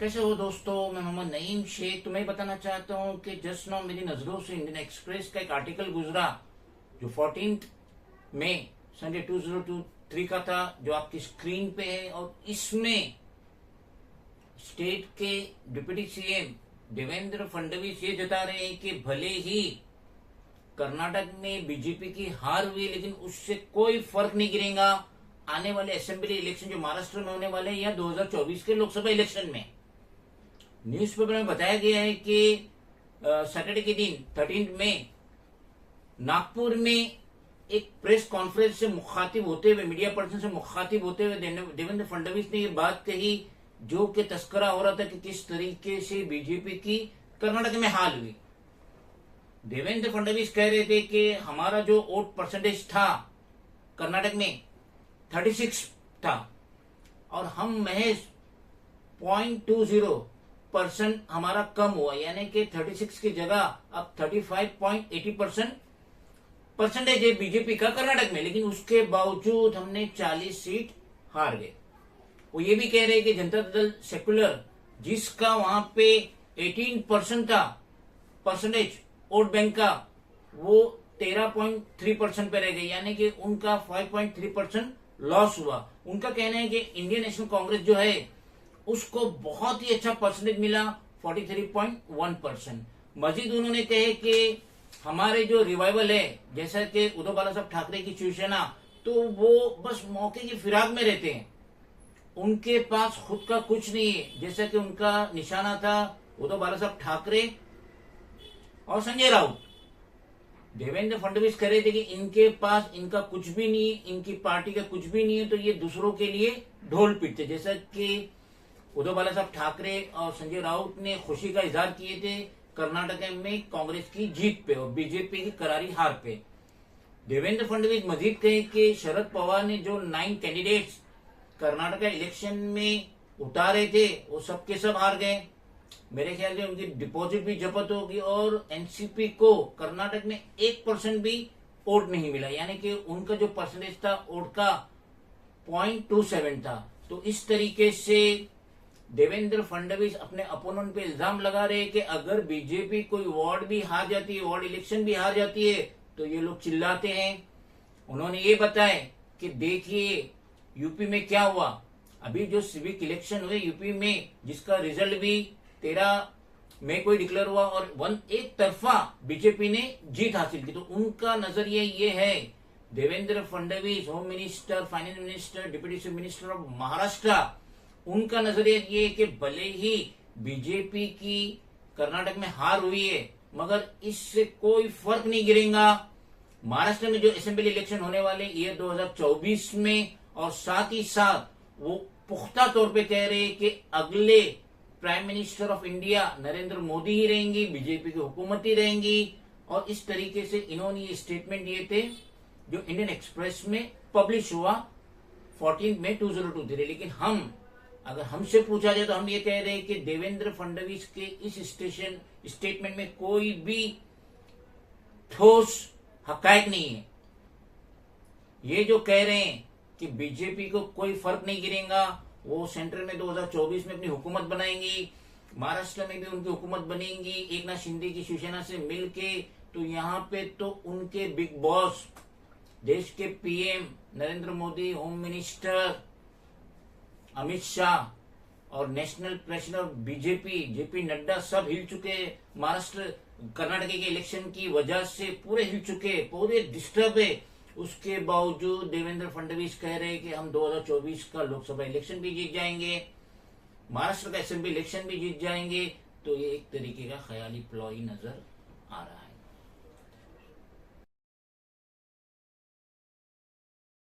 कैसे हो दोस्तों। मैं मोहम्मद नईम शेख तुम्हें बताना चाहता हूँ कि जस्ट नाउ मेरी नजरों से इंडियन एक्सप्रेस का एक आर्टिकल गुजरा जो 14 मई संडे 2023 का था, जो आपकी स्क्रीन पे है। और इसमें स्टेट के डिप्टी सीएम देवेंद्र फडणवीस ये जता रहे हैं कि भले ही कर्नाटक में बीजेपी की हार हुई लेकिन उससे कोई फर्क नहीं गिरेगा आने वाले असेंबली इलेक्शन जो महाराष्ट्र में होने वाले हैं या 2024 के लोकसभा इलेक्शन में। न्यूज़पेपर में बताया गया है कि सैटरडे के दिन 13 मई नागपुर में एक प्रेस कॉन्फ्रेंस से मुखातिब होते हुए, मीडिया पर्सन से मुखातिब होते हुए देवेंद्र फडणवीस ने ये बात कही जो कि तस्करा हो रहा था कि किस तरीके से बीजेपी की कर्नाटक में हार हुई। देवेंद्र फडणवीस कह रहे थे कि हमारा जो वोट परसेंटेज था कर्नाटक में 36 था और हम महज 0.20% हमारा कम हुआ, यानी कि 36 की जगह अब 35.80% परसेंटेज है बीजेपी का कर्नाटक में। लेकिन उसके बावजूद हमने 40 सीट हार गए। वो ये भी कह रहे हैं कि जनता दल सेक्युलर जिसका वहां पे 18% था परसेंटेज वोट बैंक का, वो 13.3% पे रह गई, यानी कि उनका 5.3% लॉस हुआ। उनका कहना है कि इंडियन नेशनल कांग्रेस जो है उसको बहुत ही अच्छा परसेंटेज मिला 43.1%। मजीद उन्होंने कहे कि हमारे जो रिवाइवल है जैसा कि उद्धव बाला साहब ठाकरे की शिवसेना, तो वो बस मौके की फिराक में रहते हैं, उनके पास खुद का कुछ नहीं है। जैसा कि उनका निशाना था उद्धव बाला साहब ठाकरे और संजय राउत। देवेंद्र फडणवीस कह रहे थे कि इनके पास इनका कुछ भी नहीं है, इनकी पार्टी का कुछ भी नहीं है, तो ये दूसरों के लिए ढोल पीटते। जैसा कि उद्धव बाला साहब ठाकरे और संजय राउत ने खुशी का इजहार किए थे कर्नाटक में कांग्रेस की जीत पे और बीजेपी की करारी हार पे। देवेंद्र फडणवीस मजीद कहे कि शरद पवार ने जो 9 कैंडिडेट्स कर्नाटक इलेक्शन में उतारे थे वो सबके सब हार गए। मेरे ख्याल से उनकी डिपॉजिट भी जब्त होगी और एनसीपी को कर्नाटक में 1% भी वोट नहीं मिला, यानी कि उनका जो परसेंटेज था वोट का 0.27 था। तो इस तरीके से देवेंद्र फडणवीस अपने अपोनेंट पे इल्जाम लगा रहे हैं कि अगर बीजेपी कोई वार्ड भी हार जाती है, वार्ड इलेक्शन भी हार जाती है, तो ये लोग चिल्लाते हैं। उन्होंने ये बताया कि देखिए यूपी में क्या हुआ, अभी जो सिविक इलेक्शन हुए यूपी में जिसका रिजल्ट भी 13 मई को ही डिक्लेयर हुआ और एक तरफा बीजेपी ने जीत हासिल की। तो उनका नजरिया ये है, Devendra Fadnavis home minister, finance minister, deputy chief minister of Maharashtra, उनका नजरिया ये है कि भले ही बीजेपी की कर्नाटक में हार हुई है मगर इससे कोई फर्क नहीं गिरेगा महाराष्ट्र में जो असेंबली इलेक्शन होने वाले ईयर 2024 में। और साथ ही साथ वो पुख्ता तौर पे कह रहे हैं कि अगले prime minister of India Narendra Modi ही रहेंगी, बीजेपी की हुकूमत ही रहेंगी। और इस तरीके से इन्होंने ये स्टेटमेंट दिए थे जो इंडियन एक्सप्रेस में पब्लिश हुआ 14 मई 2023। लेकिन अगर हमसे पूछा जाए तो हम ये कह रहे हैं कि देवेंद्र फडणवीस के इस स्टेटमेंट में कोई भी ठोस हकायक नहीं है। ये जो कह रहे हैं कि बीजेपी को कोई फर्क नहीं गिरेगा, वो सेंट्रल में 2024 में अपनी हुकूमत बनाएंगी, महाराष्ट्र में भी उनकी हुकूमत बनेगी एकनाथ शिंदे की शिवसेना से मिलके, तो यहाँ पे तो उनके बिग बॉस देश के PM Narendra Modi, home minister Amit Shah और national president BJP JP Nadda सब हिल चुके। महाराष्ट्र कर्नाटक के इलेक्शन की वजह से पूरे हिल चुके, पूरे डिस्टर्ब है। उसके बावजूद देवेंद्र फडणवीस कह रहे हैं कि हम 2024 का लोकसभा इलेक्शन भी जीत जाएंगे, महाराष्ट्र का असेंबली इलेक्शन भी जीत जाएंगे। तो ये एक तरीके का ख्याली प्लॉय नजर आ रहा है।